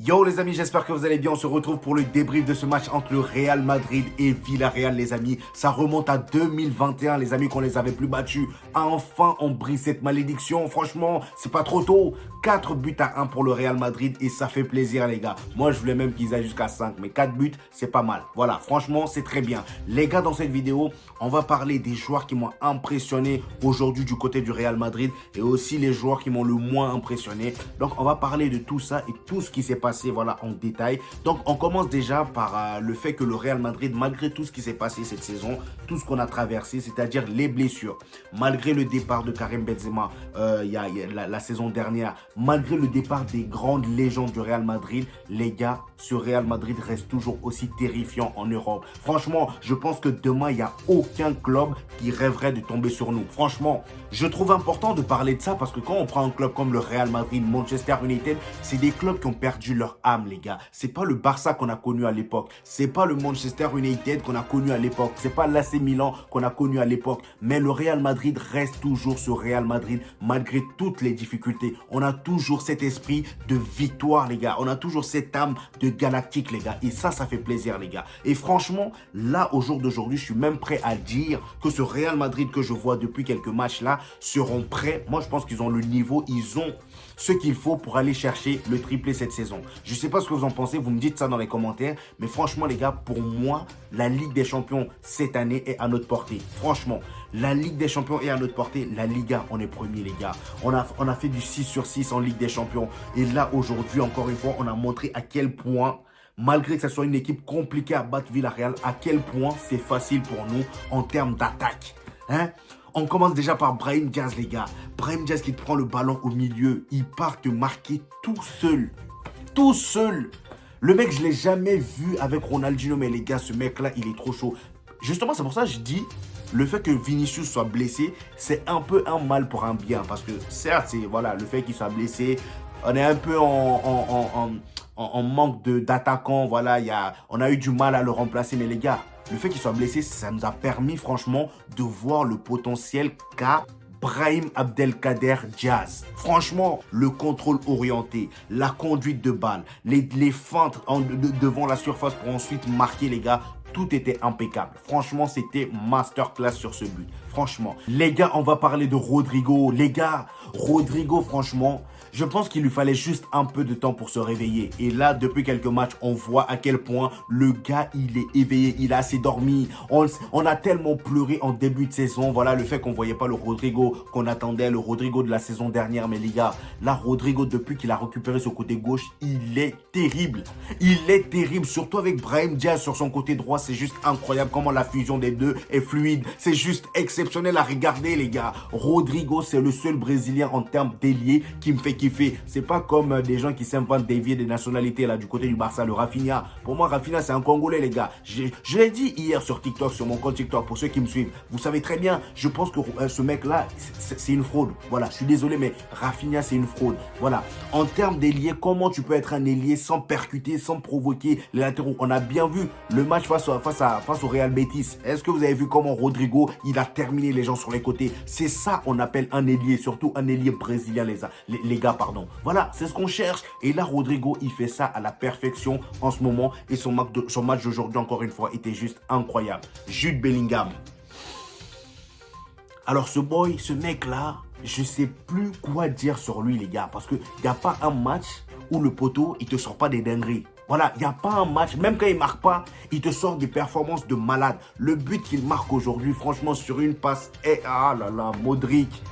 Yo les amis, j'espère que vous allez bien. On se retrouve pour le débrief de ce match entre le Real Madrid et Villarreal les amis. Ça remonte à 2021 les amis qu'on les avait plus battus. Enfin on brise cette malédiction. Franchement, c'est pas trop tôt. 4 buts à 1 pour le Real Madrid et ça fait plaisir les gars. Moi je voulais même qu'ils aillent jusqu'à 5 mais 4 buts c'est pas mal. Voilà, franchement c'est très bien. Les gars, dans cette vidéo, on va parler des joueurs qui m'ont impressionné aujourd'hui du côté du Real Madrid et aussi les joueurs qui m'ont le moins impressionné. Donc on va parler de tout ça et tout ce qui s'est passé voilà en détail. Donc on commence déjà par le fait que le Real Madrid, malgré tout ce qui s'est passé cette saison, tout ce qu'on a traversé, c'est-à-dire les blessures, malgré le départ de Karim Benzema il y a la saison dernière, malgré le départ des grandes légendes du Real Madrid, les gars, ce Real Madrid reste toujours aussi terrifiant en Europe. Franchement, je pense que demain, il n'y a aucun club qui rêverait de tomber sur nous. Franchement, je trouve important de parler de ça parce que quand on prend un club comme le Real Madrid, Manchester United, c'est des clubs qui ont perdu leur âme, les gars. C'est pas le Barça qu'on a connu à l'époque. C'est pas le Manchester United qu'on a connu à l'époque. C'est pas l'AC Milan qu'on a connu à l'époque. Mais le Real Madrid reste toujours ce Real Madrid malgré toutes les difficultés. On a toujours cet esprit de victoire, les gars. On a toujours cette âme de galactique, les gars. Et ça fait plaisir, les gars. Et franchement, là, au jour d'aujourd'hui, je suis même prêt à dire que ce Real Madrid que je vois depuis quelques matchs là seront prêts. Moi, je pense qu'ils ont le niveau, ils ont ce qu'il faut pour aller chercher le triplé cette saison. Je ne sais pas ce que vous en pensez, vous me dites ça dans les commentaires. Mais franchement, les gars, pour moi, la Ligue des Champions cette année est à notre portée. Franchement, la Ligue des Champions est à notre portée. La Liga, on est premier, les gars. On a fait du 6 sur 6 en Ligue des Champions. Et là, aujourd'hui, encore une fois, on a montré à quel point, malgré que ce soit une équipe compliquée à battre Villarreal, à quel point c'est facile pour nous en termes d'attaque. Hein? On commence déjà par Brahim Diaz, les gars. Brahim Diaz qui prend le ballon au milieu. Il part te marquer tout seul. Tout seul. Le mec, je ne l'ai jamais vu avec Ronaldinho. Mais les gars, ce mec-là, il est trop chaud. Justement, c'est pour ça que je dis, le fait que Vinicius soit blessé, c'est un peu un mal pour un bien. Parce que certes, c'est voilà, le fait qu'il soit blessé, on est un peu en manque d'attaquants. Voilà, on a eu du mal à le remplacer. Mais les gars, le fait qu'il soit blessé, ça nous a permis franchement de voir le potentiel qu'a Brahim Abdelkader Diaz. Franchement, le contrôle orienté, la conduite de balle, les feintes devant la surface pour ensuite marquer, les gars, tout était impeccable. Franchement, c'était masterclass sur ce but. Franchement. Les gars, on va parler de Rodrigo. Les gars, Rodrigo, franchement, je pense qu'il lui fallait juste un peu de temps pour se réveiller. Et là, depuis quelques matchs, on voit à quel point le gars, il est éveillé. Il a assez dormi. On a tellement pleuré en début de saison. Voilà, le fait qu'on ne voyait pas le Rodrigo qu'on attendait, le Rodrigo de la saison dernière. Mais les gars, là, Rodrigo, depuis qu'il a récupéré ce côté gauche, il est terrible. Il est terrible. Surtout avec Brahim Diaz sur son côté droit. C'est juste incroyable comment la fusion des deux est fluide. C'est juste exceptionnel à regarder, les gars. Rodrigo, c'est le seul Brésilien en termes d'ailier qui me fait kiffer. C'est pas comme des gens qui s'inventent dévier des nationalités là du côté du Barça, le Rafinha. Pour moi, Rafinha, c'est un Congolais, les gars. Je l'ai dit hier sur TikTok, sur mon compte TikTok, pour ceux qui me suivent. Vous savez très bien, je pense que ce mec-là, c'est une fraude. Voilà, je suis désolé, mais Rafinha, c'est une fraude. Voilà. En termes d'ailier, comment tu peux être un ailier sans percuter, sans provoquer les latéraux? On a bien vu le match face au Real Betis. Est-ce que vous avez vu comment Rodrigo, il a terminé les gens sur les côtés? C'est ça on appelle un ailier, surtout un ailier brésilien, les gars, pardon. Voilà, c'est ce qu'on cherche. Et là, Rodrigo, il fait ça à la perfection en ce moment. Et son match d'aujourd'hui, encore une fois, était juste incroyable. Jude Bellingham. Alors ce mec-là, je sais plus quoi dire sur lui, les gars. Parce qu'il n'y a pas un match où le poteau, il te sort pas des dingueries. Voilà, il n'y a pas un match, même quand il ne marque pas, il te sort des performances de malade. Le but qu'il marque aujourd'hui, franchement, sur une passe, ah là là, Modric,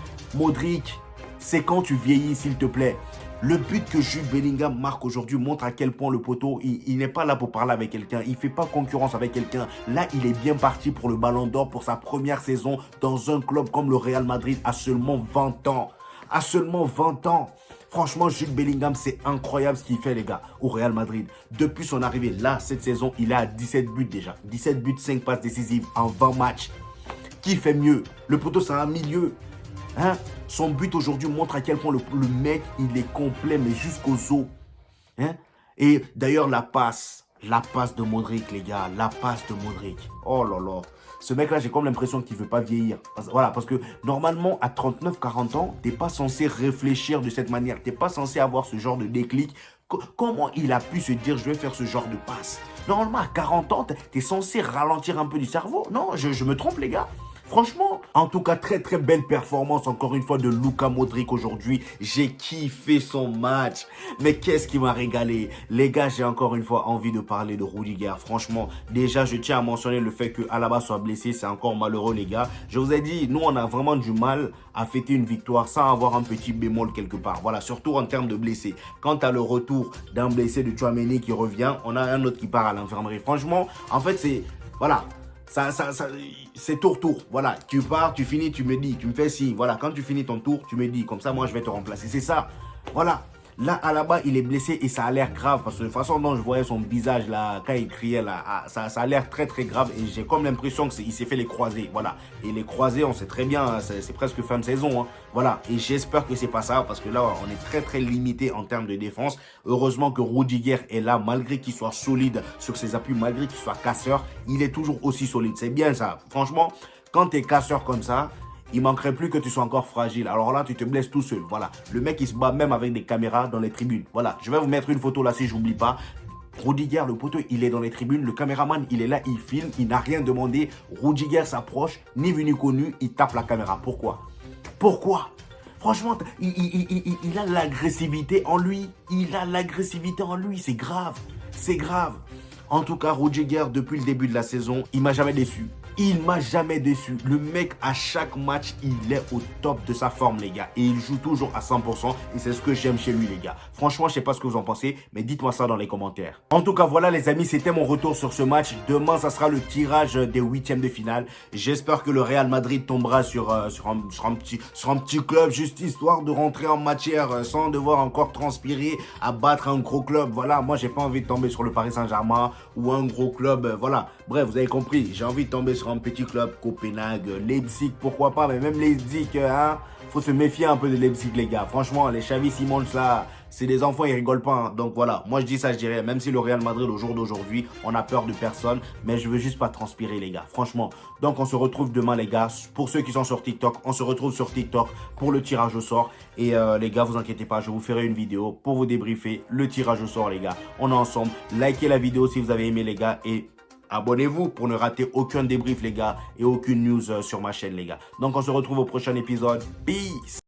c'est quand tu vieillis, s'il te plaît. Le but que Jude Bellingham marque aujourd'hui montre à quel point le poteau, il n'est pas là pour parler avec quelqu'un. Il ne fait pas concurrence avec quelqu'un. Là, il est bien parti pour le Ballon d'Or pour sa première saison dans un club comme le Real Madrid à seulement 20 ans. À seulement 20 ans. Franchement, Jude Bellingham, c'est incroyable ce qu'il fait, les gars, au Real Madrid. Depuis son arrivée, là, cette saison, il est à 17 buts déjà. 17 buts, 5 passes décisives en 20 matchs. Qui fait mieux? Le poteau, c'est un milieu. Hein? Son but aujourd'hui montre à quel point le mec, il est complet, mais jusqu'aux os. Hein? Et d'ailleurs, la passe de Modric, les gars. La passe de Modric. Oh là là. Ce mec-là, j'ai comme l'impression qu'il ne veut pas vieillir. Voilà, parce que normalement, à 39-40 ans, tu n'es pas censé réfléchir de cette manière. Tu n'es pas censé avoir ce genre de déclic Comment il a pu se dire, je vais faire ce genre de passe? Normalement, à 40 ans, t'es censé ralentir un peu du cerveau. Non, je me trompe, les gars. Franchement, en tout cas, très très belle performance encore une fois de Luka Modric aujourd'hui. J'ai kiffé son match. Mais qu'est-ce qui m'a régalé? Les gars, j'ai encore une fois envie de parler de Rudiger. Franchement, déjà, je tiens à mentionner le fait que Alaba soit blessé. C'est encore malheureux, les gars. Je vous ai dit, nous, on a vraiment du mal à fêter une victoire sans avoir un petit bémol quelque part. Voilà, surtout en termes de blessés. Quant à le retour d'un blessé de Tchouaméni qui revient, on a un autre qui part à l'infirmerie. Franchement, en fait, c'est... Voilà. C'est tour. Voilà, tu pars, tu finis, tu me dis, tu me fais signe. Voilà, quand tu finis ton tour, tu me dis. Comme ça, moi, je vais te remplacer. C'est ça. Voilà. Là, Alaba, il est blessé et ça a l'air grave parce que de la façon dont je voyais son visage là, quand il criait là, ça a l'air très très grave et j'ai comme l'impression qu'il s'est fait les croisés. Voilà. Et les croisés, on sait très bien, hein, c'est presque fin de saison. Hein. Voilà. Et j'espère que c'est pas ça parce que là, on est très très limité en termes de défense. Heureusement que Rudiger est là, malgré qu'il soit solide sur ses appuis, malgré qu'il soit casseur, il est toujours aussi solide. C'est bien ça. Franchement, quand tu es casseur comme ça, il manquerait plus que tu sois encore fragile. Alors là, tu te blesses tout seul. Voilà. Le mec, il se bat même avec des caméras dans les tribunes. Voilà. Je vais vous mettre une photo là si j'oublie pas. Rudiger, le poteau, il est dans les tribunes. Le caméraman, il est là, il filme. Il n'a rien demandé. Rudiger s'approche. Ni vu ni connu. Il tape la caméra. Pourquoi? Franchement, il a l'agressivité en lui. C'est grave. En tout cas, Rudiger, depuis le début de la saison, il m'a jamais déçu. Le mec, à chaque match, il est au top de sa forme, les gars. Et il joue toujours à 100%. Et c'est ce que j'aime chez lui, les gars. Franchement, je sais pas ce que vous en pensez, mais dites-moi ça dans les commentaires. En tout cas, voilà, les amis, c'était mon retour sur ce match. Demain, ça sera le tirage des huitièmes de finale. J'espère que le Real Madrid tombera sur un petit club, juste histoire de rentrer en matière sans devoir encore transpirer à battre un gros club. Voilà, moi, j'ai pas envie de tomber sur le Paris Saint-Germain ou un gros club. Voilà, bref, vous avez compris. J'ai envie de tomber sur un petit club, Copenhague, Leipzig, pourquoi pas, mais même Leipzig, hein, faut se méfier un peu de Leipzig, les gars. Franchement, les Xavi Simons, là, c'est des enfants, ils rigolent pas. Hein. Donc voilà, moi je dis ça, je dirais, même si le Real Madrid, au jour d'aujourd'hui, on a peur de personne, mais je veux juste pas transpirer, les gars, franchement. Donc on se retrouve demain, les gars. Pour ceux qui sont sur TikTok, on se retrouve sur TikTok pour le tirage au sort. Et les gars, vous inquiétez pas, je vous ferai une vidéo pour vous débriefer le tirage au sort, les gars. On est ensemble. Likez la vidéo si vous avez aimé, les gars, et abonnez-vous pour ne rater aucun débrief, les gars, et aucune news sur ma chaîne, les gars. Donc, on se retrouve au prochain épisode. Peace!